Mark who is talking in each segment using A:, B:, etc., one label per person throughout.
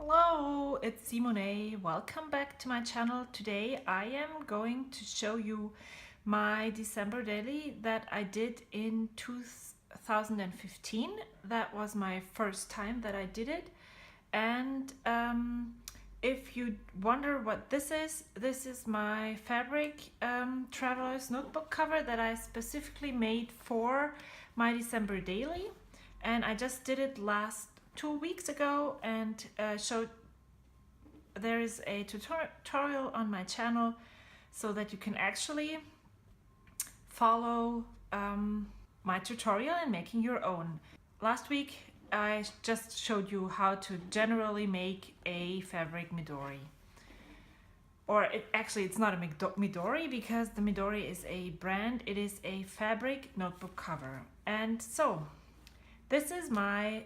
A: Hello, it's Simone. Welcome back to my channel. Today I am going to show you my December daily that I did in 2015. That was my first time that I did it. And if you wonder what this is my fabric traveler's notebook cover that I specifically made for my December daily. And I just did it last 2 weeks ago and showed there is a tutorial on my channel so that you can actually follow my tutorial and making your own. Last week I just showed you how to generally make a fabric Midori. Or it's not a Midori because the Midori is a brand, it is a fabric notebook cover. And so this is my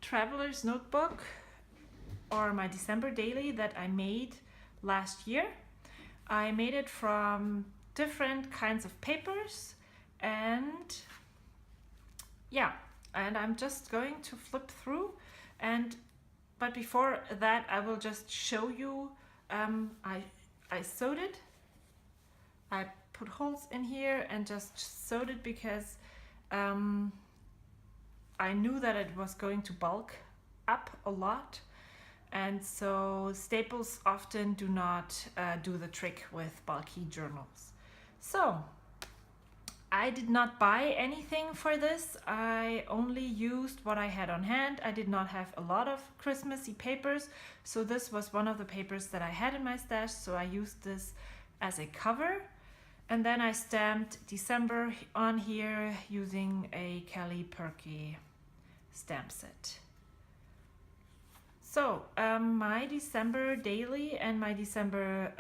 A: traveler's notebook or my December daily that I made last year. I made it from different kinds of papers and I'm just going to flip through but before that I will just show you I sewed it. I put holes in here and just sewed it because I knew that it was going to bulk up a lot, and so staples often do not do the trick with bulky journals. So I did not buy anything for this. I only used what I had on hand. I did not have a lot of Christmassy papers, so this was one of the papers that I had in my stash, so I used this as a cover. And then I stamped December on here using a Kelly Purkey stamp set. So my December daily and my December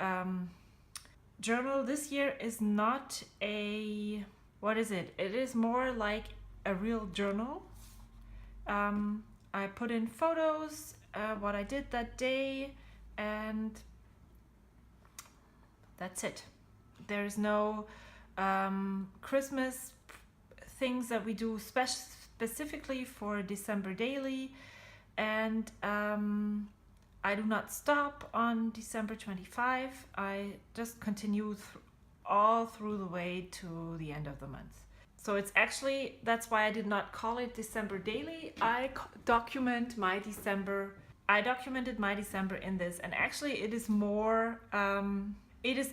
A: journal this year is not a, what is it? It is more like a real journal. I put in photos, what I did that day, and that's it. There's no Christmas things that we do specifically for December daily, and I do not stop on December 25. I just continue all through the way to the end of the month. So it's actually, that's why I did not call it December daily. I documented my December in this, and actually it is more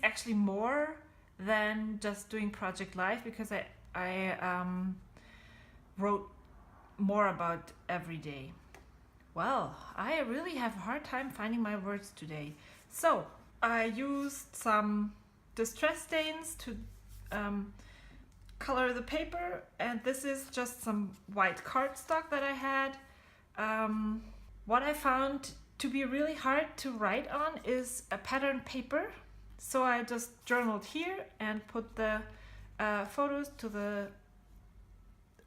A: actually more than just doing Project Life, because I wrote more about every day. Well, I really have a hard time finding my words today. So I used some distress stains to color the paper, and this is just some white cardstock that I had. What I found to be really hard to write on is a pattern paper. So I just journaled here and put the photos to the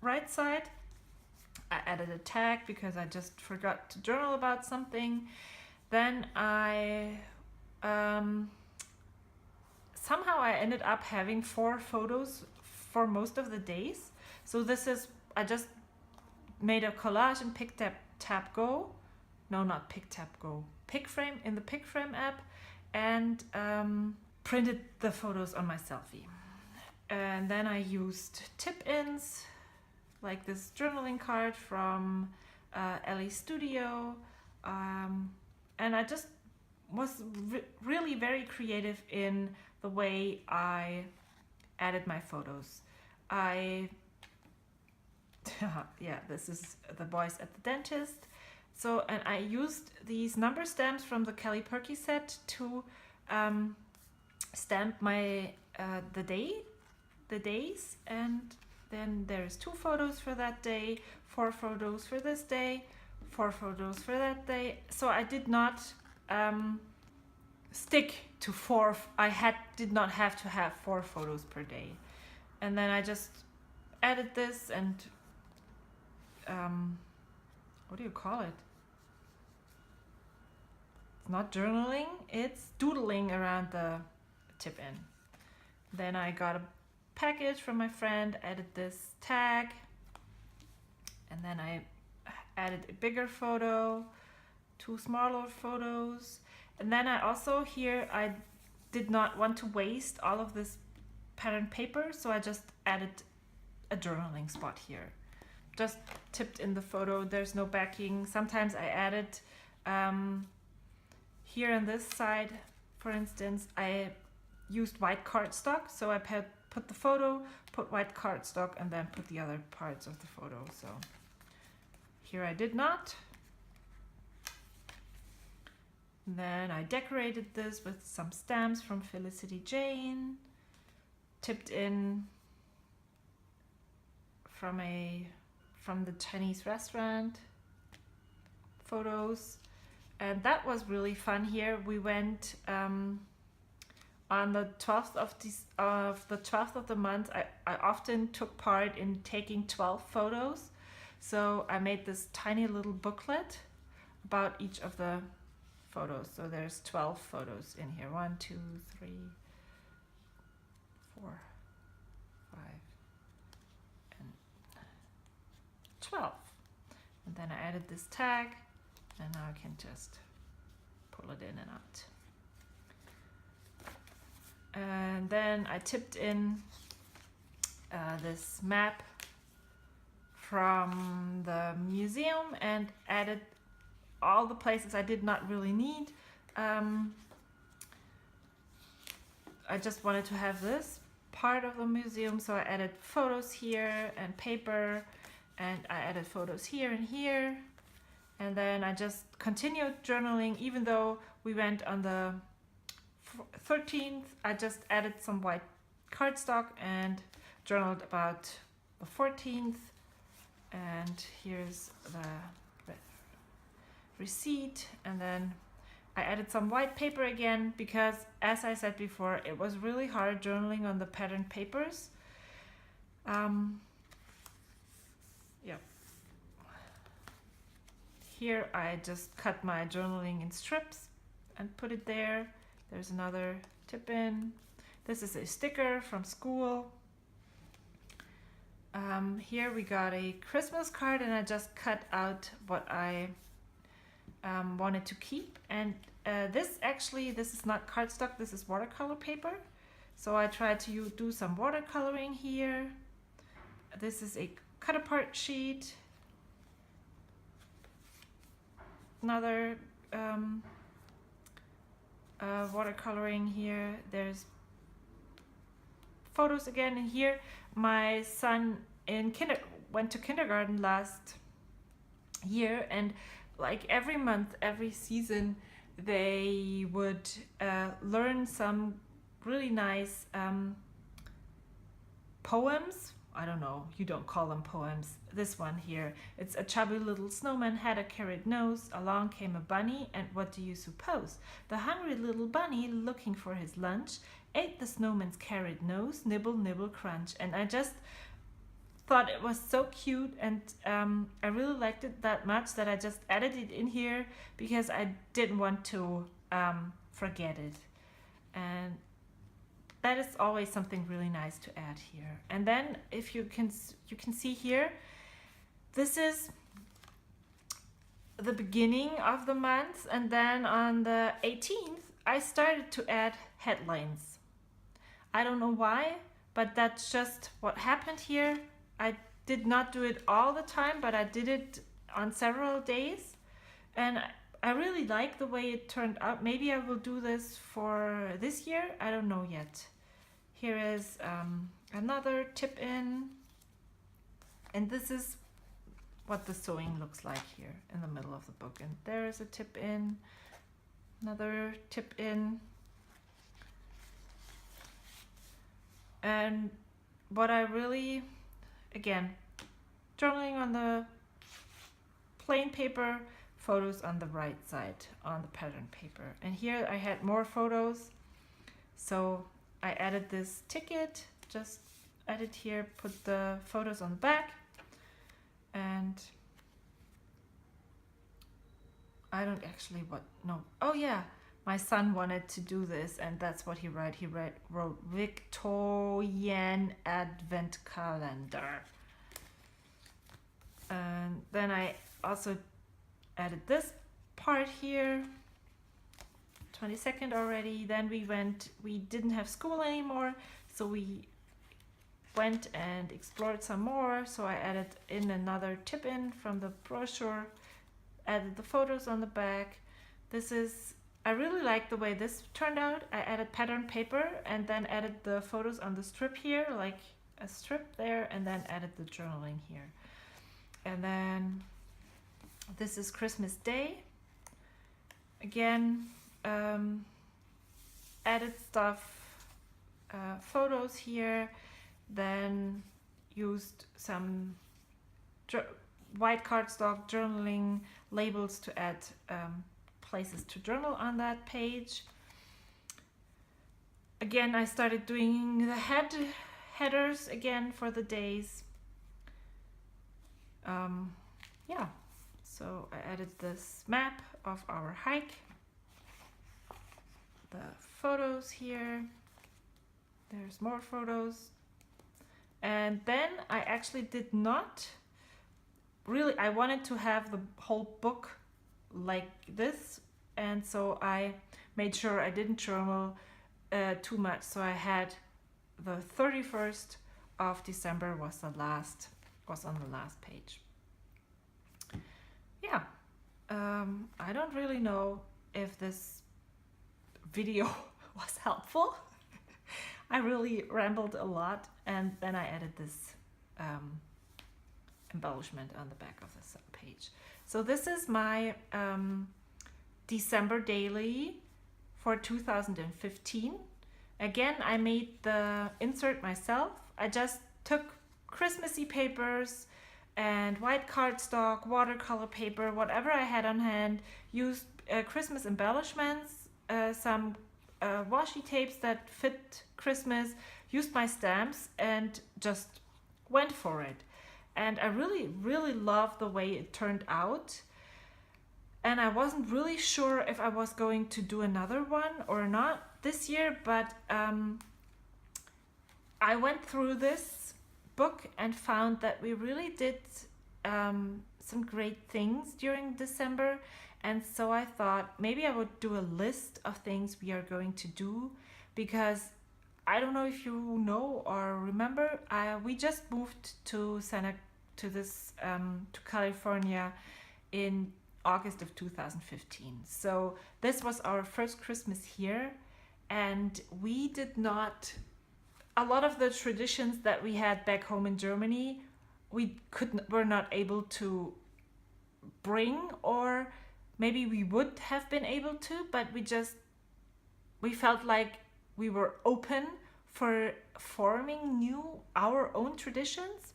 A: right side. I added a tag because I just forgot to journal about something. Then I somehow I ended up having 4 photos for most of the days. So this is, I just made a collage in PicTapGo. No, not PicTapGo. PicFrame, in the PicFrame app, and printed the photos on my selfie. And then I used tip-ins, like this journaling card from Ellie Studio, and I just was really very creative in the way I added my photos. This is the boys at the dentist. So, and I used these number stamps from the Kelly Purkey set to stamp my the days, and then there's 2 photos for that day, 4 photos for this day, 4 photos for that day. So I did not stick to 4. Did not have to have 4 photos per day. And then I just added this and what do you call it? It's not journaling, it's doodling around the tip-in. Then I got a package from my friend, added this tag, and then I added a bigger photo, 2 smaller photos. And then I also here, I did not want to waste all of this pattern paper, so I just added a journaling spot here. Just tipped in the photo, there's no backing. Sometimes I added here on this side, for instance, I used white cardstock, so I put the photo, put white cardstock, and then put the other parts of the photo. So here I did not. And then I decorated this with some stamps from Felicity Jane, tipped in from the Chinese restaurant photos. And that was really fun here. We went on the 12th of the month. I often took part in taking 12 photos. So I made this tiny little booklet about each of the photos. So there's 12 photos in here. 1, 2, 3, 4, 5, and 12. And then I added this tag, and now I can just pull it in and out. And then I tipped in this map from the museum and added all the places I did not really need. I just wanted to have this part of the museum, so I added photos here and paper, and I added photos here and here. And then I just continued journaling. Even though we went on the 13th, I just added some white cardstock and journaled about the 14th. And here's the receipt. And then I added some white paper again because, as I said before, it was really hard journaling on the pattern papers. Here I just cut my journaling in strips and put it there. There's another tip in. This is a sticker from school. Here we got a Christmas card, and I just cut out what I wanted to keep. And this is not cardstock, this is watercolor paper. So I tried to do some watercoloring here. This is a cut apart sheet. Another watercoloring here. There's photos again in here. My son went to kindergarten last year, and like every month, every season, they would learn some really nice poems. I don't know, you don't call them poems. This one here, it's a chubby little snowman had a carrot nose. Along came a bunny, and what do you suppose? The hungry little bunny, looking for his lunch, ate the snowman's carrot nose, nibble, nibble, crunch. And I just thought it was so cute, and I really liked it that much that I just added it in here because I didn't want to forget it. And that is always something really nice to add here. And then if you can see here, this is the beginning of the month, and then on the 18th I started to add headlines. I don't know why, but that's just what happened here. I did not do it all the time, but I did it on several days, and I really like the way it turned out. Maybe I will do this for this year. I don't know yet. Here is another tip in, and this is what the sewing looks like here in the middle of the book. And there is a tip in, another tip in. And what I really, again, journaling on the plain paper, photos on the right side on the pattern paper. And here I had more photos, so I added this ticket, just added here, put the photos on the back, and I don't actually oh yeah, my son wanted to do this, and that's what he wrote. He wrote Victorian Advent Calendar. And then I also added this part here, 22nd already. Then we didn't have school anymore, so we went and explored some more. So I added in another tip in from the brochure, added the photos on the back. I really like the way this turned out. I added pattern paper and then added the photos on the strip here, like a strip there, and then added the journaling here. And then this is Christmas Day. Again, added stuff, photos here, then used some white cardstock journaling labels to add places to journal on that page. Again, I started doing the headers again for the days. Yeah, so I added this map of our hike, the photos here, there's more photos. And then I actually did not really, I wanted to have the whole book like this, and so I made sure I didn't journal too much. So I had the 31st of December was on the last page. Yeah, I don't really know if this video was helpful. I really rambled a lot, and then I added this embellishment on the back of the page. So this is my December daily for 2015. Again, I made the insert myself. I just took Christmassy papers and white cardstock, watercolor paper, whatever I had on hand, used Christmas embellishments, some washi tapes that fit Christmas, used my stamps, and just went for it. And I really, really loved the way it turned out. And I wasn't really sure if I was going to do another one or not this year, but I went through this book and found that we really did some great things during December. And so I thought maybe I would do a list of things we are going to do, because I don't know if you know or remember, we just moved to California in August of 2015. So this was our first Christmas here, and we did not, a lot of the traditions that we had back home in Germany, were not able to bring, or maybe we would have been able to, but we felt like we were open for forming our own traditions.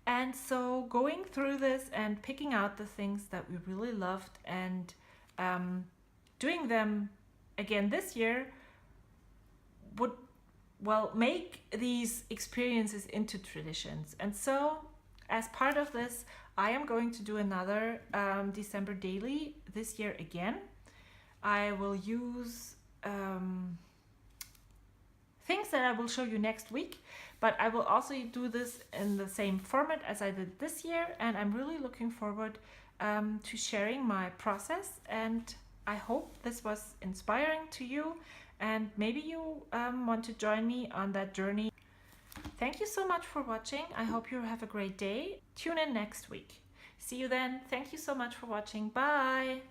A: And so going through this and picking out the things that we really loved and doing them again this year would, well, make these experiences into traditions. And so as part of this, I am going to do another December daily this year again. I will use things that I will show you next week, but I will also do this in the same format as I did this year, and I'm really looking forward to sharing my process, and I hope this was inspiring to you, and maybe you want to join me on that journey. Thank you so much for watching. I hope you have a great day. Tune in next week. See you then. Thank you so much for watching. Bye!